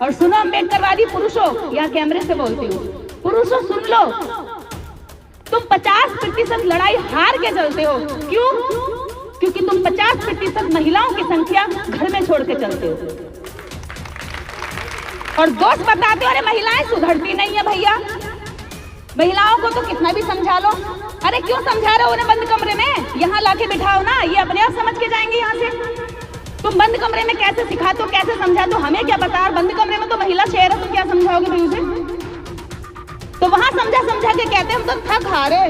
और सुनो अम्बेडकरवादी पुरुषों, यहाँ कैमरे से बोलती हूँ, पुरुषों सुन लो, तुम 50% लड़ाई हार के चलते हो। क्यों? क्योंकि तुम 50% महिलाओं की संख्या घर में छोड़ के चलते हो और दोस्त बताते हो अरे महिलाएं सुधरती नहीं है। भैया महिलाओं को तो कितना भी समझा लो, अरे क्यों समझा रहे हो उन्हें बंद कमरे में, यहाँ लाके बिठाओ ना, ये अपने आप समझ के जाएंगे। यहाँ से तुम बंद कमरे में कैसे सिखाते हो, कैसे समझाते हो, हमें क्या पता। बंद कमरे में तो महिला शेर है, तुम क्या समझाओगे भाई उसे? तो वहां समझा समझा के कहते हम तो थक हारे।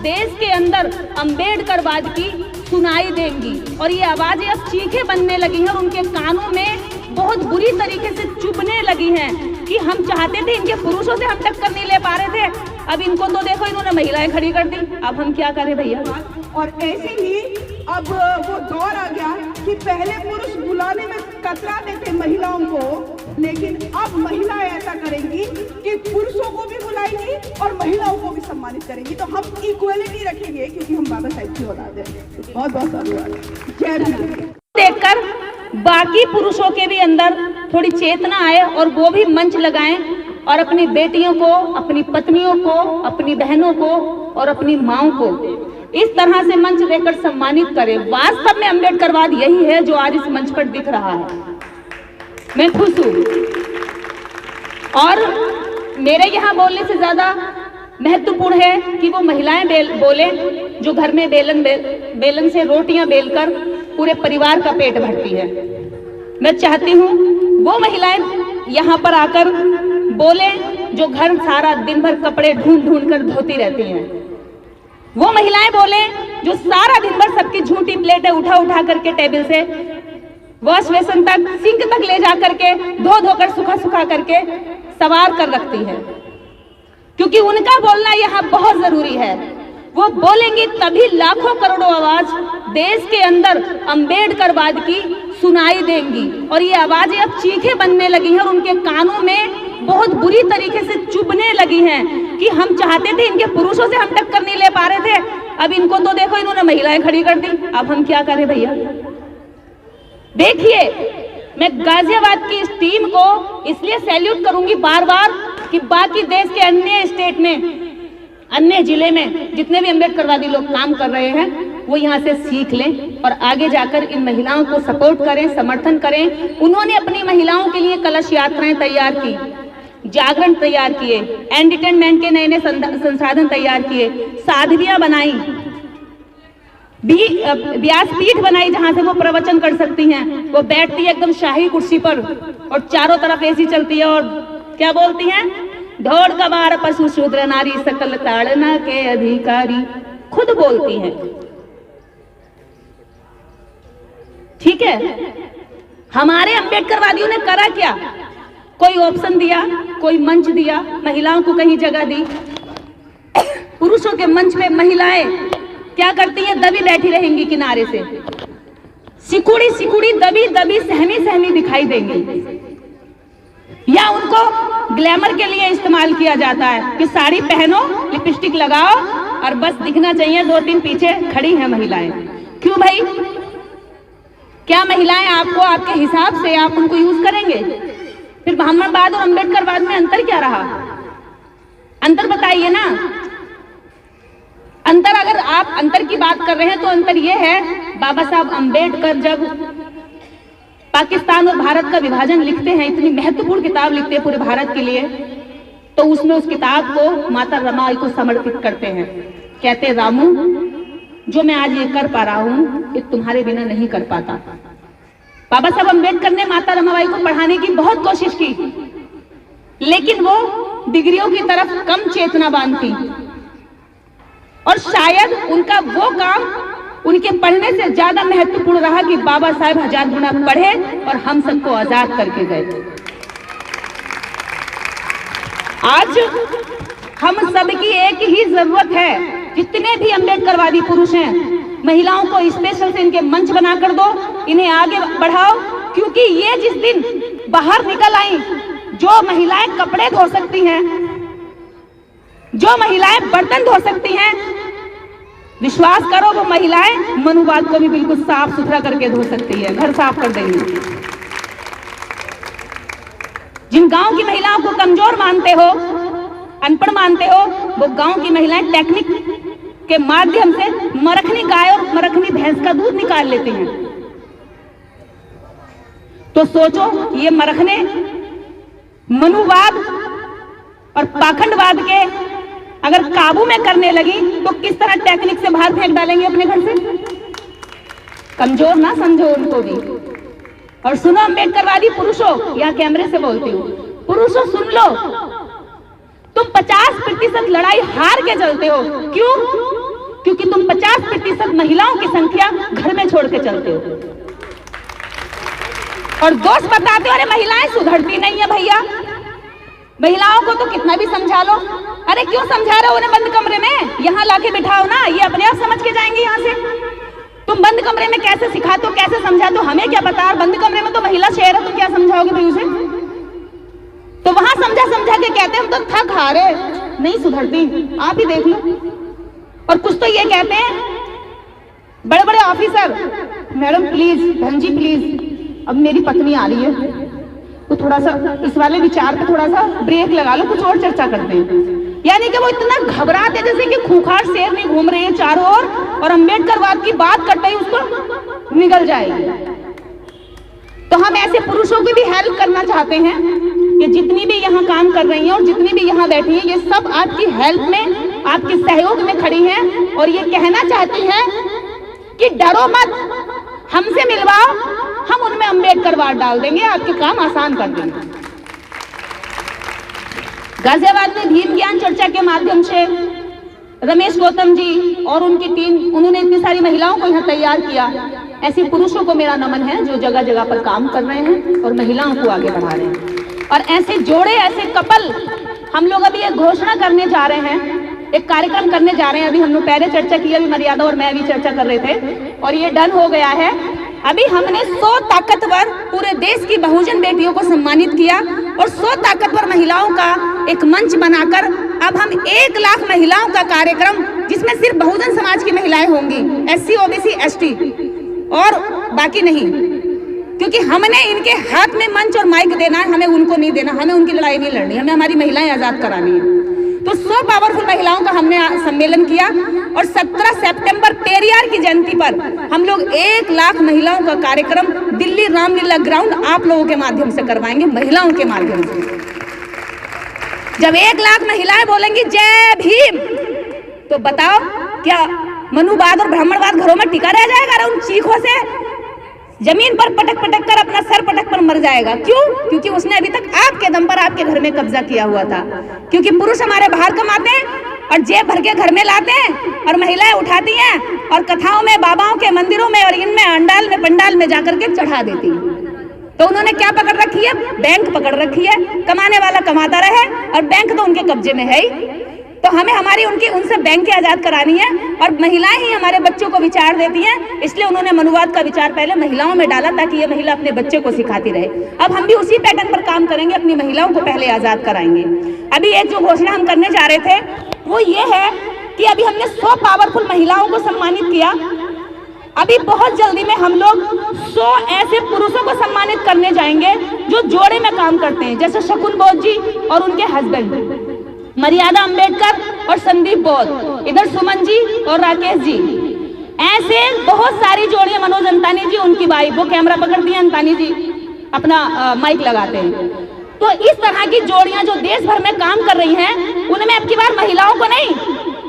देश के अंदर अम्बेडकरवाद की सुनाई देंगी और ये आवाजें अब चीखे बनने लगी हैं और उनके कानों में बहुत बुरी तरीके से चुभने लगी हैं कि हम चाहते थे इनके पुरुषों से हम टक्कर नहीं ले पा रहे थे, अब इनको तो देखो इन्होंने महिलाएं खड़ी कर दी, अब हम क्या करें भैया। और ऐसे ही अब वो दौर आ गया कि पहले पुरुष बुलाने में कतराते थे महिलाओं को, लेकिन अब महिलाएं ऐसा करेंगी कि पुरुषों को भी बुलाएंगी और महिलाओं को भी सम्मानित करेंगी। तो हम इक्वलिटी रखेंगे क्योंकि हम बाबा साहब की औलाद हैं। बहुत बहुत धन्यवाद। जय भीम। देखकर बाकी पुरुषों के भी अंदर थोड़ी चेतना आए और वो भी मंच लगाएं और अपनी बेटियों को, अपनी पत्नियों को, अपनी बहनों को और अपनी माओं को इस तरह से मंच देकर सम्मानित करें। वास्तव में अम्बेडकरवाद यही है जो आज इस मंच पर दिख रहा है। मैं खुश हूँ और मेरे यहाँ बोलने से ज्यादा महत्वपूर्ण है कि वो महिलाएं बोले जो घर में बेलन से रोटियां बेलकर पूरे परिवार का पेट भरती है। मैं चाहती हूँ वो महिलाएं यहाँ पर आकर बोले जो घर सारा दिन भर कपड़े ढूंढ ढूंढ कर धोती रहती हैं। वो महिलाएं बोले जो सारा दिन भर सबकी झूठी प्लेटें उठा उठा करके टेबल से वॉश बेसिन तक, सिंक तक ले जा करके धो धोकर सुखा सुखा करके सवार कर रखती है, क्योंकि उनका बोलना यहाँ बहुत जरूरी है। वो बोलेंगी तभी लाखों करोड़ों आवाज देश के अंदर अम्बेडकरवाद की सुनाई देंगी और ये आवाजें अब चीखे बनने लगी हैं और उनके कानों में बहुत बुरी तरीके से चुभने लगी हैं कि हम चाहते थे इनके पुरुषों से हम टक्कर नहीं ले पा रहे थे, अब इनको तो देखो इन्होंने महिलाएं खड़ी कर दी, अब हम क्या करें भैया। देखिए मैं गाजियाबाद की इस टीम को इसलिए सैल्यूट करूंगी बार बार कि बाकी देश के अन्य स्टेट में, अन्य जिले में जितने भी अम्बेडकरवादी लोग काम कर रहे हैं वो यहाँ से सीख लें और आगे जाकर इन महिलाओं को सपोर्ट करें, समर्थन करें। उन्होंने अपनी महिलाओं के लिए कलश यात्राएं तैयार की, जागरण तैयार किए, एंटरटेनमेंट के नए नए संसाधन तैयार किए, साध्वियां बनाई, व्यासपीठ बनाई जहां से वो प्रवचन कर सकती हैं। वो बैठती है एकदम शाही कुर्सी पर और चारों तरफ एसी चलती है और क्या बोलती हैं, ढोड़ कबार पशु शूद्र नारी सकल ताड़ना के अधिकारी, खुद बोलती हैं। ठीक है, हमारे अम्बेडकरवादियों ने करा क्या? कोई ऑप्शन दिया, कोई मंच दिया, महिलाओं को कहीं जगह दी। पुरुषों के मंच पे महिलाएं क्या करती हैं? दबी बैठी रहेंगी किनारे से, सिकुड़ी सिकुड़ी दबी दबी सहमी सहमी दिखाई देंगी, या उनको ग्लैमर के लिए इस्तेमाल किया जाता है कि साड़ी पहनो, लिपस्टिक लगाओ और बस दिखना चाहिए, दो तीन पीछे खड़ी हैं महिलाएं। क्यों भाई? क्या महिलाएं आपको आपके हिसाब से आप उनको यूज करेंगे? फिर ब्राह्मणवाद और अम्बेडकरवाद में अंतर क्या रहा? अंतर बताइए ना। अंतर, अगर आप अंतर की बात कर रहे हैं तो अंतर यह है, बाबा साहब अम्बेडकर जब पाकिस्तान और भारत का विभाजन लिखते हैं, इतनी महत्वपूर्ण किताब लिखते हैं पूरे भारत के लिए, तो उसमें उस किताब को माता रमाबाई को समर्पित करते हैं। कहते रामू, जो मैं आज ये कर पा रहा हूं ये तुम्हारे बिना नहीं कर पाता। बाबा साहब अम्बेडकर ने माता रमाबाई को पढ़ाने की बहुत कोशिश की, लेकिन वो डिग्रियों की तरफ कम चेतनावान थी और शायद उनका वो काम उनके पढ़ने से ज्यादा महत्वपूर्ण रहा कि बाबा साहब 1000 गुना पढ़े और हम सबको आजाद करके गए। आज हम सबकी एक ही जरूरत है, जितने भी अम्बेडकरवादी पुरुष हैं, महिलाओं को स्पेशल से इनके मंच बनाकर दो, इन्हें आगे बढ़ाओ, क्योंकि ये जिस दिन बाहर निकल आई, जो महिलाएं कपड़े धो सकती हैं, जो महिलाएं बर्तन धो सकती हैं, विश्वास करो वो महिलाएं मनुवाद को भी बिल्कुल साफ सुथरा करके धो सकती है, घर साफ कर देंगी। जिन गांव की महिलाओं को कमजोर मानते हो, अनपढ़ मानते हो, वो गांव की महिलाएं टेक्निक के माध्यम से मरखनी गाय और मरखनी भैंस का दूध निकाल लेते हैं। तो सोचो, ये मरखने मनुवाद और पाखंडवाद के अगर काबू में करने लगी तो किस तरह टेक्निक से बाहर फेंक डालेंगे अपने घर से। कमजोर ना समझो उनको भी। और सुनो अम्बेडकरवादी पुरुषों, यहाँ कैमरे से बोलती हूँ, पुरुषों सुन लो, तुम 50% लड़ाई हार के चलते हो। क्यों? क्योंकि तुम 50% महिलाओं की संख्या घर में छोड़ के चलते हो और दोस्त बताते हो अरे महिलाएं सुधरती नहीं है। भैया, महिलाओं को तो कितना भी समझा लो। अरे क्यों समझा रहे हो उन्हें बंद कमरे में? यहाँ लाके बिठाओ ना, ये अपने आप समझ के जाएंगे। यहाँ से तुम बंद कमरे में कैसे सिखाते हो, कैसे समझाते हो, हमें क्या पता। बंद कमरे में तो महिला शेर है, तुम क्या समझाओगे भाई उसे? तो वहां समझा समझा के कहते हैं हम तो थक हारे, नहीं सुधरती। आप ही देख लो। और कुछ तो ये कहते हैं बड़े बड़े ऑफिसर, मैडम प्लीज, बहन जी प्लीज, अब मेरी पत्नी आ रही है तो थोड़ा सा इस वाले विचार पे थोड़ा सा ब्रेक लगा लो, कुछ और चर्चा करते हैं। यानी कि वो इतना घबराते जैसे कि खूंखार शेर नहीं घूम रहे हैं चारों ओर और अम्बेडकरवाद की बात करते ही उसको निगल जाएगी। तो हम ऐसे पुरुषों की भी हेल्प करना चाहते हैं कि जितनी भी यहाँ काम कर रही हैं और जितनी भी यहाँ बैठी हैं, ये सब आपकी हेल्प में, आपके सहयोग में खड़ी हैं और ये कहना चाहती हैं कि डरो मत, हमसे मिलवाओ, हम उनमें अम्बेडकरवाद डाल देंगे, आपके काम आसान कर देंगे। गाजियाबाद में भीम ज्ञान चर्चा के माध्यम से रमेश गौतम जी और उनकी टीम, उन्होंने इतनी सारी महिलाओं को यहाँ तैयार किया। ऐसे पुरुषों को मेरा नमन है जो जगह जगह पर काम कर रहे हैं और महिलाओं को आगे बढ़ा रहे हैं। और ऐसे जोड़े, ऐसे कपल हम लोग अभी एक घोषणा करने जा रहे हैं, एक कार्यक्रम करने जा रहे हैं। अभी हम लोग पहले चर्चा की, अभी मर्यादा और मैं अभी चर्चा कर रहे थे और ये डन हो गया है। अभी हमने 100 ताकतवर पूरे देश की बहुजन बेटियों को सम्मानित किया और 100 ताकतवर महिलाओं का एक मंच बनाकर अब हम 1 लाख महिलाओं का कार्यक्रम, जिसमें सिर्फ बहुजन समाज की महिलाएं होंगी, SC, OBC, ST और बाकी नहीं, क्योंकि हमने इनके हाथ में मंच और माइक देना है, हमें उनको नहीं देना, हमें उनकी लड़ाई नहीं लड़नी, हमें हमारी महिलाएं आजाद करानी है। तो 100 पावरफुल महिलाओं का हमने सम्मेलन किया और 17 सितंबर पेरियार की जयंती पर हम लोग 1 लाख महिलाओं का कार्यक्रम दिल्ली रामलीला ग्राउंड आप लोगों के माध्यम से करवाएंगे, महिलाओं के माध्यम से। जब 1 लाख महिलाएं बोलेंगी जय भीम, तो बताओ क्या मनुवाद और ब्राह्मणवाद घरों में टिका रह जाएगा? उन चीखों से जमीन पर पटक पटक कर अपना सर पटक कर मर जाएगा। क्यों? क्योंकि उसने अभी तक आपके दम पर आपके घर में कब्जा किया हुआ था। क्योंकि पुरुष हमारे बाहर कमाते हैं और जेब भर के घर में लाते हैं और महिलाएं उठाती हैं और कथाओं में, बाबाओं के मंदिरों में और इनमें अंडाल में, पंडाल में जाकर के चढ़ा देती हैं। तो उन्होंने क्या पकड़ रखी है? बैंक पकड़ रखी है। कमाने वाला कमाता रहे और बैंक तो उनके कब्जे में है ही। तो हमें हमारी उनसे बैंक आजाद करानी है और महिलाएं ही हमारे बच्चों को विचार देती हैं। इसलिए उन्होंने मनुवाद का विचार पहले महिलाओं में डाला ताकि ये महिला अपने बच्चे को सिखाती रहे। अब हम भी उसी पैटर्न पर काम करेंगे, अपनी महिलाओं को पहले आजाद कराएंगे। अभी एक जो घोषणा हम करने जा रहे थे वो ये है कि अभी हमने 100 पावरफुल महिलाओं को सम्मानित किया। अभी बहुत जल्दी में हम लोग 100 ऐसे पुरुषों को सम्मानित करने जाएंगे जो जोड़े में काम करते हैं, जैसे शकुन बोध जी और उनके हस्बैंड मर्यादा अम्बेडकर और संदीप बोध, इधर सुमन जी और राकेश जी। ऐसे बहुत सारी जोड़ियां, मनोज अंतानी जी उनकी वाइफ, वो कैमरा पकड़ती हैं, अंतानी जी अपना माइक लगाते हैं। तो इस तरह की जोड़ियां जो देश भर में काम कर रही हैं, उनमें अब की बार महिलाओं को नहीं,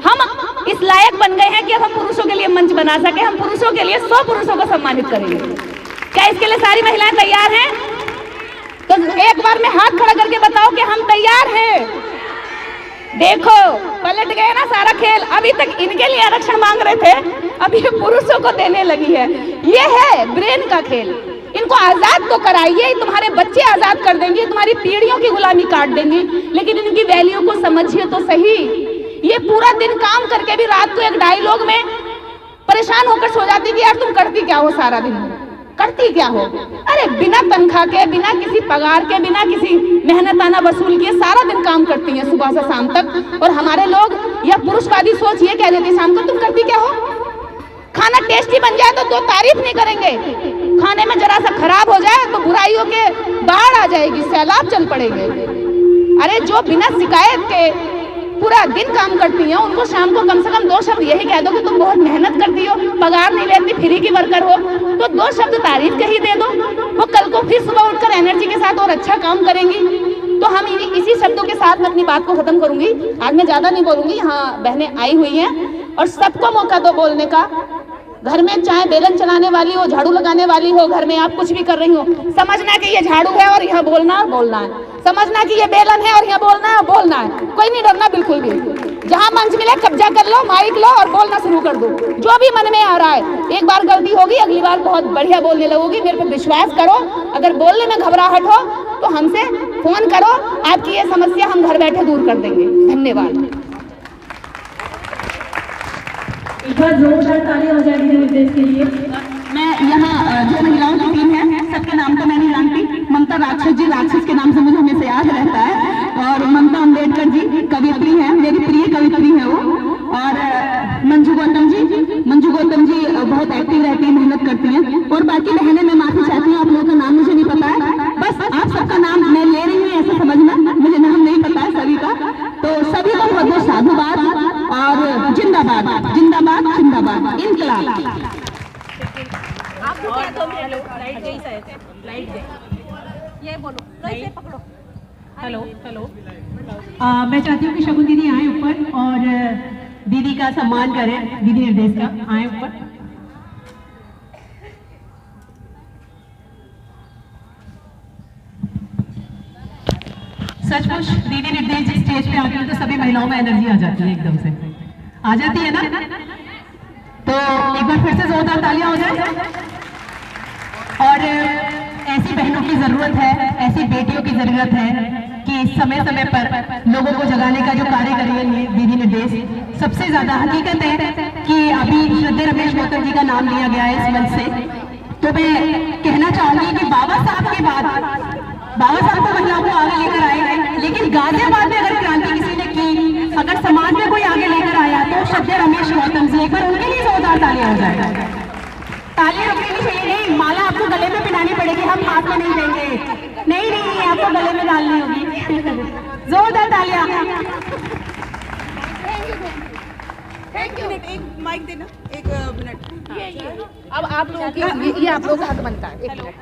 हम इस लायक बन गए हैं कि अब हम पुरुषों के लिए मंच बना सके। हम पुरुषों के लिए 100 पुरुषों को सम्मानित करेंगे। क्या इसके लिए सारी महिलाएं तैयार हैं? तो एक बार में हाथ खड़ा करके बताओ कि हम तैयार हैं। देखो पलट गए ना सारा खेल। अभी तक इनके लिए आरक्षण मांग रहे थे, अभी पुरुषों को देने लगी है। ये है ब्रेन का खेल। इनको आजाद तो कराइए, तुम्हारे बच्चे आजाद कर देंगे, तुम्हारी पीढ़ियों की गुलामी काट देंगी, लेकिन इनकी वैल्यू को समझिए तो सही। ये पूरा दिन काम करके भी रात को एक डायलॉग में परेशान होकर सो जाती कि यार तुम करती क्या हो सारा दिन, करती क्या हो? अरे बिना तनख्वाह के, बिना किसी पगार के, बिना किसी मेहनताना वसूल किए सारा दिन काम करती हैं सुबह से शाम तक। और हमारे लोग या पुरुषवादी सोच ये कह देती शाम को तुम करती क्या हो? खाना टेस्टी बन जाए तो 2 तारीफ नहीं करेंगे, खाने में जरा सा खराब हो जाए तो बुराइयों के बाढ़ आ जाएगी, सैलाब चल पड़ेंगे। अरे जो बिना शिकायत के पूरा दिन काम करती हैं उनको शाम को कम से कम 2 शब्द यही कह दो कि तुम बहुत मेहनत करती हो, पगार नहीं लेती, फ्री की वर्कर हो, तो 2 शब्द तारीफ के ही दे दो। वो कल को फिर सुबह उठकर एनर्जी के साथ और अच्छा काम करेंगी। तो हम इसी शब्दों के साथ मैं अपनी बात को खत्म करूंगी। आज मैं ज्यादा नहीं बोलूंगी, यहाँ बहनें आई हुई हैं और सबको मौका दो बोलने का। घर में चाहे बेलन चलाने वाली हो, झाड़ू लगाने वाली हो, घर में आप कुछ भी कर रही हो, समझना कि ये झाड़ू है और यहाँ बोलना है, समझना कि ये बेलन है और यहाँ बोलना है, कोई नहीं डरना बिल्कुल भी। जहाँ मंच मिले कब्जा कर लो, माइक लो और बोलना शुरू कर दो, जो भी मन में आ रहा है। एक बार गलती होगी, अगली बार बहुत बढ़िया बोलने लगोगी, मेरे पे विश्वास करो। अगर बोलने में घबराहट हो तो हमसे फोन करो, आपकी ये समस्या हम घर बैठे दूर कर देंगे। धन्यवाद। एक बार जोरदार तालियां हो जाएगी निर्देश के लिए। मैं यहाँ जो महिलाओं की टीम है सबके नाम तो मैं नहीं जानती। ममता राक्षस के नाम से मुझे हमेशा याद रहता है। और ममता अम्बेडकर जी कवियत्री हैं, मेरी प्रिय कवियत्री है वो। और मंजू गौतम जी बहुत एक्टिव रहती है, मेहनत करती हैं। और बाकी बहनें मैं माफी चाहती हूँ, आप लोगों का नाम मुझे नहीं पता है, बस आप सबका नाम मैं ले रही हूँ ऐसा समझना, मुझे नाम नहीं पता है सभी का। तो सभी को बहुत बहुत साधुवाद और जिंदाबाद जिंदाबाद जिंदाबाद इनकलाब। हेलो मैं चाहती हूँ कि शगुन दीदी आए ऊपर और दीदी का सम्मान करें। दीदी निर्देश का आए ऊपर। सचमुच दीदी निर्देश जिस स्टेज पे आती है तो सभी महिलाओं में एनर्जी आ जाती है, एकदम से आ जाती है ना। तो एक बार फिर से जोरदार तालियां हो जाए। और ऐसी बहनों की जरूरत है, ऐसी बेटियों की जरूरत है कि समय समय पर लोगों को जगाने का जो कार्य कर रही है दीदी निर्देश। सबसे ज्यादा हकीकत है कि अभी श्रद्धेय रमेश गौतम जी का नाम लिया गया है इस मंच से। तो मैं कहना चाहूंगी कि बाबा साहब के बाद बाबा साहब तो महिलाओं को आगे लेकर आए हैं, लेकिन गाजियाबाद में अगर क्रांति किसी ने की, अगर समाज में कोई आगे लेकर आया तो श्रद्धेय रमेश गौतम जी। एक बार उनके लिए जोरदार तालियां हो जाएगा। तालियां रुकनी नहीं चाहिए। नहीं, माला आपको गले में पहनानी पड़ेगी, हम हाथ में नहीं देंगे। नहीं आपको गले में डालनी होगी। जोरदार तालियां। Thank you. एक माइक देना, 1 मिनट। अब आप लोगों की ये आप लोगों का हक बनता है। एक मिनट।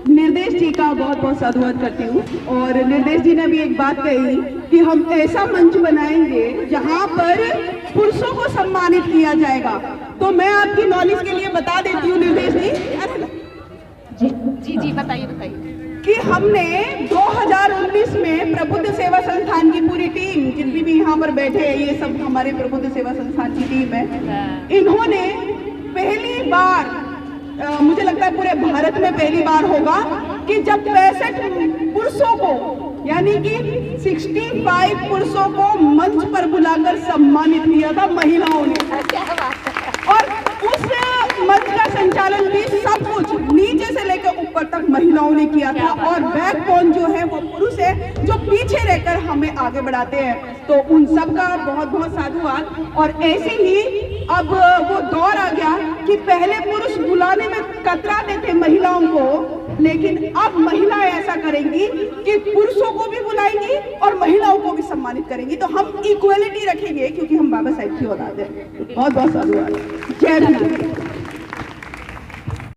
निर्देश जी का बहुत बहुत साधुवाद करती हूँ। और निर्देश जी ने भी एक बात कही कि हम ऐसा मंच बनाएंगे जहाँ पर पुरुषों को सम्मानित किया जाएगा। तो मैं आपकी नॉलेज के लिए बता देती हूँ निर्देश जी बताइए कि हमने 2019 में प्रबुद्ध सेवा संस्थान की पूरी टीम, जितनी भी यहाँ पर बैठे हैं ये सब हमारे प्रबुद्ध सेवा संस्थान की टीम है। इन्होंने पहली बार, मुझे लगता है पूरे भारत में पहली बार होगा कि जब 65 पुरुषों को, यानी कि 65 पुरुषों को मंच पर बुलाकर सम्मानित किया था महिलाओं ने। और उस मंच का संचालन भी सब कुछ नीचे से लेकर ऊपर तक महिलाओं ने किया था। और बैकबोन जो है वो पुरुष है, जो पीछे रहकर हमें आगे बढ़ाते हैं। तो उन सब का बहुत बहुत साधुवाद। और ऐसे ही अब वो दौर आ गया कि पहले पुरुष बुलाने में कतराते थे महिलाओं को, लेकिन अब महिलाएं ऐसा करेंगी कि पुरुषों को भी बुलाएंगी और महिलाओं को भी सम्मानित करेंगी। तो हम इक्वलिटी रखेंगे क्योंकि हम बाबा साहब की औलाद हैं। बहुत बहुत साधुवाद। जय हिंद।